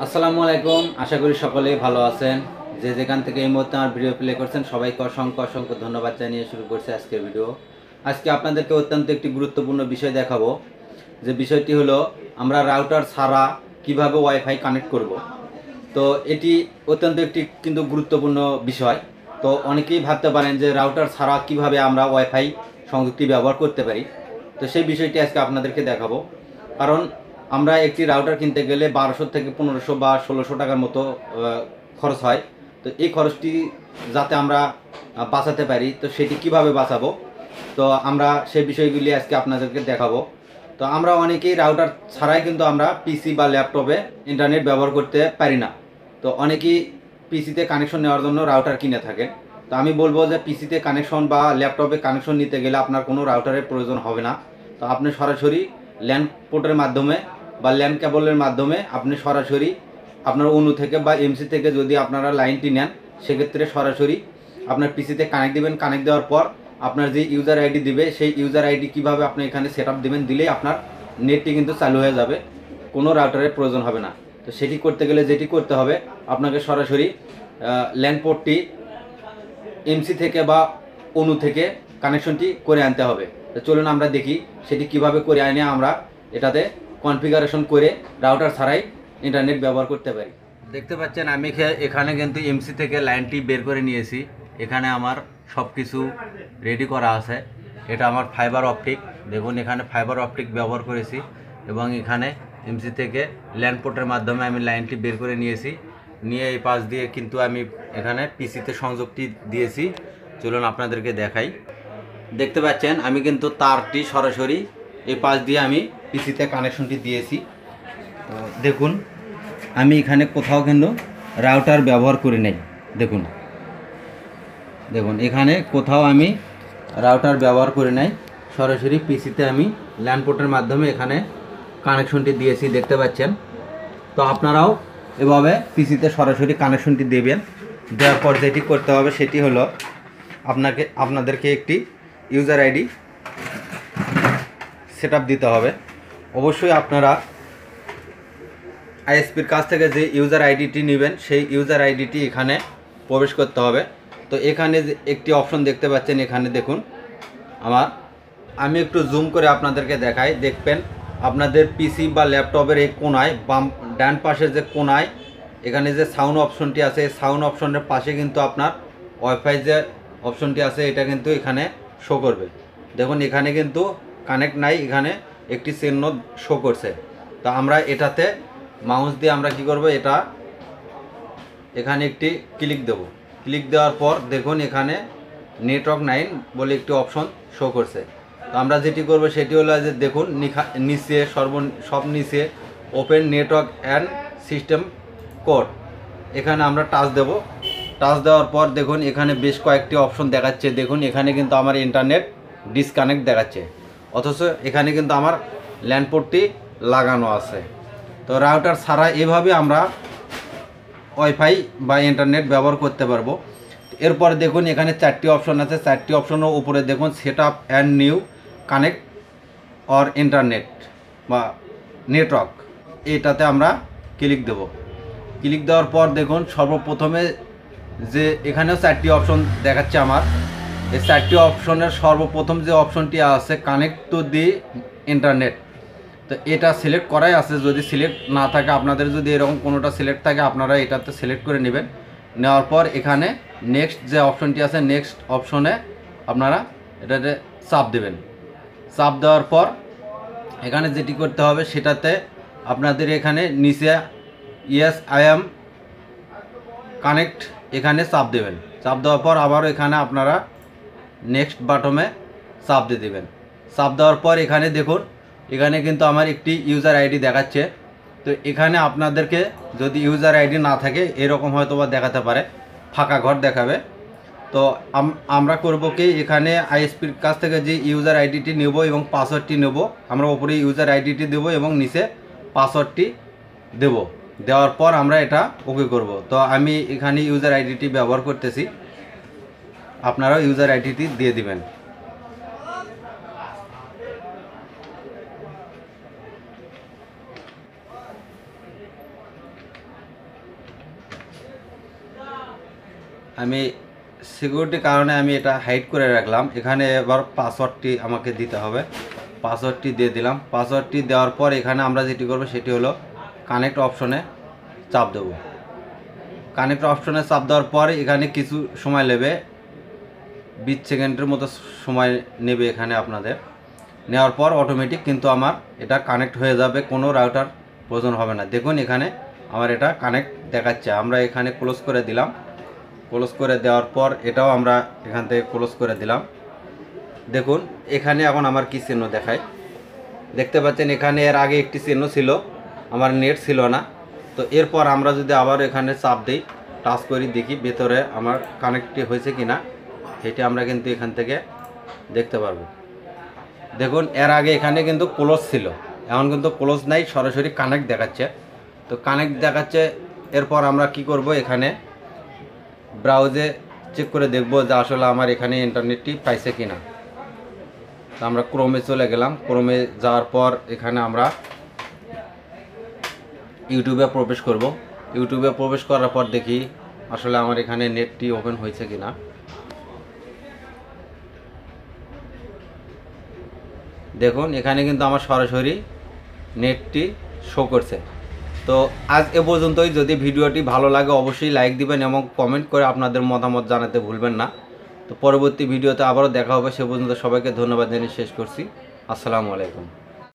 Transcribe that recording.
আসসালামু আলাইকুম। আশা করি সকলেই ভালো আছেন। যে যেখান থেকে এই মুহূর্তে আমার ভিডিও প্লে করছেন সবাইকে অসংখ্য অসংখ্য ধন্যবাদ জানিয়ে শুরু করছি আজকের ভিডিও। আজকে আপনাদেরকে অত্যন্ত একটি গুরুত্বপূর্ণ বিষয় দেখাবো। যে বিষয়টি হলো আমরা রাউটার ছাড়া কিভাবে ওয়াইফাই কানেক্ট করব। তো এটি অত্যন্ত একটি কিন্তু গুরুত্বপূর্ণ বিষয়। তো অনেকেই ভাবতে পারেন যে রাউটার ছাড়া কিভাবে আমরা ওয়াইফাই সংযুক্তি ব্যবহার করতে পারি। তো সেই বিষয়টি আজকে আপনাদেরকে দেখাবো। কারণ আমরা একটি রাউটার কিনতে গেলে 1200 থেকে 1500 বা 1600 টাকার মতো খরচ হয়। তো এই খরচটি যাতে আমরা বাঁচাতে পারি, তো সেটি কিভাবে বাঁচাবো, তো আমরা সেই বিষয়গুলি আজকে আপনাদেরকে দেখাবো। তো আমরা অনেকেই রাউটার ছাড়াই কিন্তু আমরা পিসি বা ল্যাপটপে ইন্টারনেট ব্যবহার করতে পারি না। তো অনেকেই পিসিতে কানেকশন নেওয়ার জন্য রাউটার কিনে থাকেন। তো আমি বলবো যে পিসিতে কানেকশন বা ল্যাপটপে কানেকশন নিতে গেলে আপনার কোনো রাউটারের প্রয়োজন হবে না। তো আপনি সরাসরি ল্যান্ড পোর্টের মাধ্যমে বা ল্যান্ড কেবলের মাধ্যমে আপনি সরাসরি আপনার অনু থেকে বা এমসি থেকে যদি আপনারা লাইনটি নেন, সেক্ষেত্রে সরাসরি আপনার পিসিতে কানেক্ট দিবেন। কানেক্ট দেওয়ার পর আপনার যে ইউজার আইডি দিবে, সেই ইউজার আইডি কীভাবে আপনি এখানে সেট আপ দেবেন, দিলেই আপনার নেটটি কিন্তু চালু হয়ে যাবে, কোনো রাউটারের প্রয়োজন হবে না। তো সেটি করতে গেলে যেটি করতে হবে, আপনাকে সরাসরি ল্যান্ড পোর্টটি এমসি থেকে বা অনু থেকে কানেকশনটি করে আনতে হবে। তো চলুন আমরা দেখি সেটি কিভাবে করে আনে আমরা এটাতে কনফিগারেশন করে রাউটার ছাড়াই ইন্টারনেট ব্যবহার করতে পারি। দেখতে পাচ্ছেন আমি এখানে কিন্তু এমসি থেকে লাইনটি বের করে নিয়েছি। এখানে আমার সব কিছু রেডি করা আছে। এটা আমার ফাইবার অপটিক, দেখুন এখানে ফাইবার অপটিক ব্যবহার করেছি এবং এখানে এমসি থেকে ল্যান্ড পোর্টের মাধ্যমে আমি লাইনটি বের করে নিয়েছি। নিয়ে এই পাশ দিয়ে কিন্তু আমি এখানে পিসিতে সংযোগটি দিয়েছি। চলুন আপনাদেরকে দেখাই। দেখতে পাচ্ছেন আমি কিন্তু তারটি সরাসরি এই পাশ দিয়ে আমি পিসিতে কানেকশনটি দিয়েছি। তো দেখুন আমি এখানে কোথাও কিন্তু রাউটার ব্যবহার করি নাই। দেখুন দেখুন এখানে কোথাও আমি রাউটার ব্যবহার করি নাই, সরাসরি পিসিতে আমি ল্যান্ড পোর্টের মাধ্যমে এখানে কানেকশনটি দিয়েছি, দেখতে পাচ্ছেন। তো আপনারাও এভাবে পিসিতে সরাসরি কানেকশনটি দেবেন। দেওয়ার পর যেটি করতে হবে সেটি হলো আপনাদেরকে একটি ইউজার আইডি সেট আপ দিতে হবে। অবশ্যই আপনারা আইএসপির কাছ থেকে যে ইউজার আইডিটি নেবেন, সেই ইউজার আইডিটি এখানে প্রবেশ করতে হবে। তো এখানে একটি অপশন দেখতে পাচ্ছেন, এখানে দেখুন আমি একটু জুম করে আপনাদেরকে দেখাই। দেখবেন আপনাদের পিসি বা ল্যাপটপের এই কোনায় ডান পাশের যে কোনায় এখানে যে সাউন্ড অপশনটি আছে, এই সাউন্ড অপশনের পাশে কিন্তু আপনার ওয়াইফাই যে অপশনটি আছে এটা কিন্তু এখানে শো করবে। দেখুন এখানে কিন্তু কানেক্ট নাই, এখানে একটি চিহ্ন শো করছে। তো আমরা এটাতে মাউস দিয়ে আমরা কি করব, এটা এখানে একটি ক্লিক দেব। ক্লিক দেওয়ার পর দেখুন এখানে নেটওয়ার্ক 9 বলে একটি অপশন শো করছে। তো আমরা যেটি করব সেটি হলো যে দেখুন নিচে সব নিচে open network and system code, এখানে আমরা টাচ দেব। টাচ দেওয়ার পর দেখুন এখানে বেশ কয়েকটি অপশন দেখাচ্ছে। দেখুন এখানে কিন্তু আমার ইন্টারনেট ডিসকানেক্ট দেখাচ্ছে, অথচ এখানে কিন্তু আমার ল্যান্ড পোর্টটি লাগানো আছে। তো রাউটার ছাড়া এভাবে আমরা ওয়াইফাই বা ইন্টারনেট ব্যবহার করতে পারবো। এরপর দেখুন এখানে 4টি অপশন আছে। 4টি অপশনের উপরে দেখুন set up and new connect or internet বা নেটওয়ার্ক, এটাতে আমরা ক্লিক দেব। ক্লিক দেওয়ার পর দেখুন সর্বপ্রথমে যে এখানেও 4টি অপশন দেখাচ্ছে আমার। এই 4টি অপশনের সর্বপ্রথম যে অপশনটি আছে কানেক্ট টু দি ইন্টারনেট, তো এটা সিলেক্ট করাই আছে। যদি সিলেক্ট না থাকে, আপনাদের যদি এরকম কোনোটা সিলেক্ট থাকে, আপনারা এটাতে সিলেক্ট করে নেবেন। নেওয়ার পর এখানে নেক্সট যে অপশনটি আছে, নেক্সট অপশনে আপনারা এটাতে চাপ দেবেন। চাপ দেওয়ার পর এখানে যেটি করতে হবে সেটাতে আপনাদের এখানে নিচে ইয়েস আই অ্যাম কানেক্ট, এখানে চাপ দেবেন। চাপ দেওয়ার পর আবার এখানে আপনারা নেক্সট বাটনে চাপ দিয়ে দেবেন। চাপ দেওয়ার পর এখানে দেখুন এখানে কিন্তু আমার একটি ইউজার আইডি দেখাচ্ছে। তো এখানে আপনাদেরকে যদি ইউজার আইডি না থাকে, এরকম হয়তো বা দেখাতে পারে, ফাঁকা ঘর দেখাবে। তো আমরা করব কি, এখানে আইএসপির কাছ থেকে যে ইউজার আইডিটি নেব এবং পাসওয়ার্ডটি নেব, আমরা উপরে ইউজার আইডিটি দেব এবং নিচে পাসওয়ার্ডটি দেব। দেওয়ার পর আমরা এটা ওকে করব। তো আমি এখানে ইউজার আইডিটি ব্যবহার করতেছি, আপনারাও ইউজার আইডিটি দিয়ে দিবেন। আমি সিকিউরিটির কারণে আমি এটা হাইড করে রাখলাম। এখানে এবার পাসওয়ার্ডটি আমাকে দিতে হবে। পাসওয়ার্ডটি দিয়ে দিলাম। পাসওয়ার্ডটি দেওয়ার পর এখানে আমরা যেটি করব সেটি হলো কানেক্ট অপশনে চাপ দেব। কানেক্ট অপশনে চাপ দেওয়ার পর এখানে কিছু সময় নেবে, 20 সেকেন্ডের মতো সময় নেবে এখানে আপনাদের। নেওয়ার পর অটোমেটিক কিন্তু আমার এটা কানেক্ট হয়ে যাবে, কোনো রাউটার প্রয়োজন হবে না। দেখুন এখানে আমার এটা কানেক্ট দেখাচ্ছে। আমরা এখানে ক্লোজ করে দিলাম। ক্লোজ করে দেওয়ার পর এটাও আমরা এখান থেকে ক্লোজ করে দিলাম। দেখুন এখানে এখন আমার কি চিহ্ন দেখায় দেখতে পাচ্ছেন। এখানে এর আগে একটি চিহ্ন ছিল, আমার নেট ছিল না। তো এরপর আমরা যদি আবার এখানে চাপ দিই, টাচ করি, দেখি ভেতরে আমার কানেক্ট হয়েছে কিনা, সেটি আমরা কিন্তু এখান থেকে দেখতে পারবো। দেখুন এর আগে এখানে কিন্তু ক্লোজ ছিল, এখন কিন্তু ক্লোজ নাই, সরাসরি কানেক্ট দেখাচ্ছে। তো কানেক্ট দেখাচ্ছে। এরপর আমরা কি করব, এখানে ব্রাউজে চেক করে দেখব যে আসলে আমার এখানে ইন্টারনেটটি পাইছে কিনা। তো আমরা ক্রোমে চলে গেলাম। ক্রোমে যাওয়ার পর এখানে আমরা ইউটিউবে প্রবেশ করব। ইউটিউবে প্রবেশ করার পর দেখি আসলে আমার এখানে নেটটি ওপেন হয়েছে কিনা। দেখুন এখানে কিন্তু আমার সরাসরি নেটটি শো করছে। তো আজ এ পর্যন্তই। যদি ভিডিওটি ভালো লাগে অবশ্যই লাইক দিবেন এবং কমেন্ট করে আপনাদের মতামত জানাতে ভুলবেন না। তো পরবর্তী ভিডিওতে আবারও দেখা হবে। সে পর্যন্ত সবাইকে ধন্যবাদ জানিয়ে শেষ করছি। আসসালামু আলাইকুম।